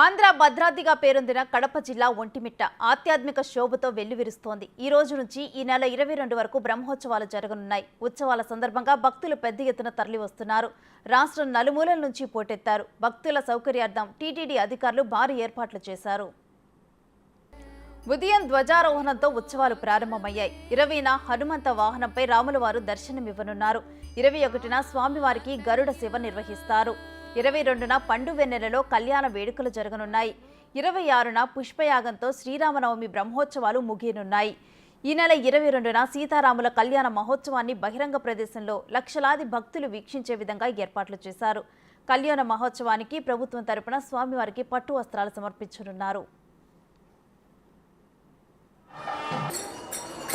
ఆంధ్ర భద్రాద్రిగా పేరొందిన కడప జిల్లా ఒంటిమిట్ట ఆధ్యాత్మిక శోభతో వెల్లువిరుస్తోంది. ఈ రోజు నుంచి ఈ నెల 22 వరకు బ్రహ్మోత్సవాలు జరగనున్నాయి. ఉత్సవాల సందర్భంగా భక్తులు పెద్ద ఎత్తున తరలివస్తున్నారు. రాష్ట్రం నలుమూలల నుంచి పోటెత్తారు. భక్తుల సౌకర్యార్థం టీటీడీ అధికారులు భారీ ఏర్పాట్లు చేశారు. ఉదయం ధ్వజారోహణంతో ఉత్సవాలు ప్రారంభమయ్యాయి. 20న హనుమంత వాహనంపై రాములవారు దర్శనమివ్వనున్నారు. 21న స్వామివారికి గరుడ సేవ నిర్వహిస్తారు. 22న పండు వెన్నెలలో కళ్యాణ వేడుకలు జరగనున్నాయి. 26న పుష్పయాగంతో శ్రీరామనవమి బ్రహ్మోత్సవాలు ముగియనున్నాయి. ఈ నెల 22న సీతారాముల కళ్యాణ మహోత్సవాన్ని బహిరంగ ప్రదేశంలో లక్షలాది భక్తులు వీక్షించే విధంగా ఏర్పాట్లు చేశారు. కళ్యాణ మహోత్సవానికి ప్రభుత్వం తరపున స్వామివారికి పట్టు వస్త్రాలు సమర్పించనున్నారు.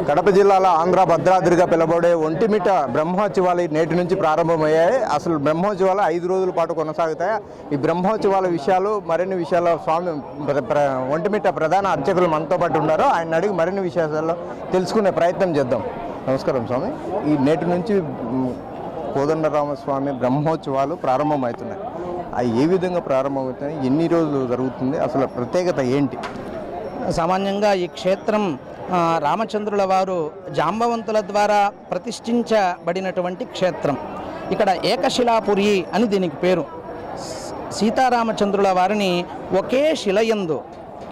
కడప జిల్లాలో ఆంధ్ర భద్రాద్రిగా పిలబడే ఒంటిమిట్ట బ్రహ్మోత్సవాలు నేటి నుంచి ప్రారంభమయ్యాయి. అసలు బ్రహ్మోత్సవాలు 5 రోజుల పాటు కొనసాగుతాయి. ఈ బ్రహ్మోత్సవాల విషయాలు మరిన్ని విషయాలు స్వామి ఒంటిమిట్ట ప్రధాన అర్చకులు మనతో పాటు ఉన్నారు. ఆయన అడిగి మరిన్ని విషయాల్లో తెలుసుకునే ప్రయత్నం చేద్దాం. నమస్కారం స్వామి. ఈ నేటి నుంచి కోదండరామస్వామి బ్రహ్మోత్సవాలు ప్రారంభమవుతున్నాయి. అవి ఏ విధంగా ప్రారంభమవుతున్నాయి, ఎన్ని రోజులు జరుగుతుంది, అసలు ప్రత్యేకత ఏంటి? సామాన్యంగా ఈ క్షేత్రం రామచంద్రుల వారు జాంబవంతుల ద్వారా ప్రతిష్ఠించబడినటువంటి క్షేత్రం. ఇక్కడ ఏకశిలాపురి అని దీనికి పేరు. సీతారామచంద్రుల వారిని ఒకే శిలయందు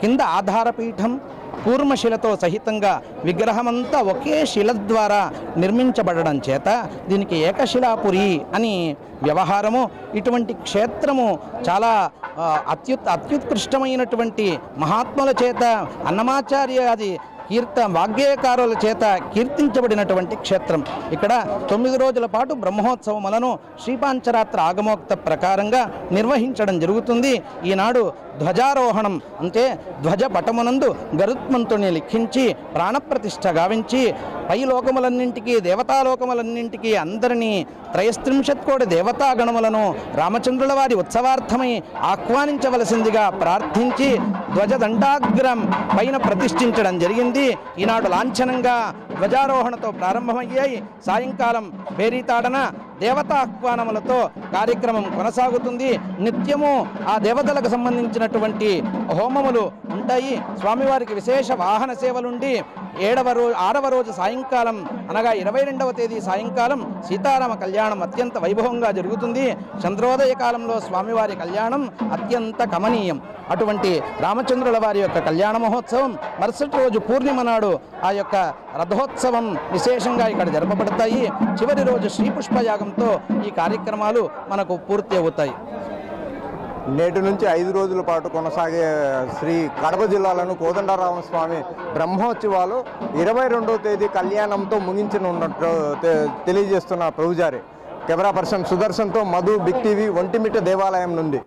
కింద ఆధారపీఠం కూర్మశిలతో సహితంగా విగ్రహమంతా ఒకే శిల ద్వారా నిర్మించబడడం చేత దీనికి ఏకశిలాపురి అని వ్యవహారము. ఇటువంటి క్షేత్రము చాలా అత్యుత్కృష్టమైనటువంటి మహాత్ముల చేత అన్నమాచార్యాది వాగ్గేయకారుల చేత కీర్తించబడినటువంటి క్షేత్రం. ఇక్కడ 9 రోజుల పాటు బ్రహ్మోత్సవములను శ్రీపాంచరాత్ర ఆగమోక్త ప్రకారంగా నిర్వహించడం జరుగుతుంది. ఈనాడు ధ్వజారోహణం అంటే ధ్వజ పటమునందు గరుత్మంతుని లిఖించి ప్రాణప్రతిష్ఠ గావించి పై లోకములన్నింటికీ దేవతాలోకములన్నింటికీ అందరినీ 33 కోటి దేవతాగణములను రామచంద్రుల వారి ఉత్సవార్థమై ఆహ్వానించవలసిందిగా ప్రార్థించి ధ్వజదండాగ్రం పైన ప్రతిష్ఠించడం జరిగింది. ఈనాడు లాంఛనంగా ధ్వజారోహణతో ప్రారంభమయ్యాయి. సాయంకాలం బేరీతాడన దేవతాహ్వానములతో కార్యక్రమం కొనసాగుతుంది. నిత్యము ఆ దేవతలకు సంబంధించినటువంటి హోమములు ఉంటాయి. స్వామివారికి విశేష వాహన సేవలుండి 6వ రోజు సాయంకాలం అనగా 22వ తేదీ సాయంకాలం సీతారామ కళ్యాణం అత్యంత వైభవంగా జరుగుతుంది. చంద్రోదయ కాలంలో స్వామివారి కళ్యాణం అత్యంత కమనీయం. అటువంటి రామచంద్రుల వారి యొక్క కళ్యాణ మహోత్సవం మరుసటి రోజు పూర్ణిమ నాడు ఆ యొక్క రథోత్సవం విశేషంగా ఇక్కడ జరపబడతాయి. చివరి రోజు శ్రీపుష్పయాగంతో ఈ కార్యక్రమాలు మనకు పూర్తి అవుతాయి. నేటి నుంచి 5 రోజుల పాటు కొనసాగే శ్రీ కడప జిల్లాలోని కోదండరామస్వామి బ్రహ్మోత్సవాలు 22వ తేదీ కళ్యాణంతో ముగించనున్నట్టు తెలియజేస్తున్న ప్రభుజారి. కెమెరా పర్సన్ సుదర్శన్తో మధు, బిగ్ టీవీ, ఒంటిమిట్ట దేవాలయం నుండి.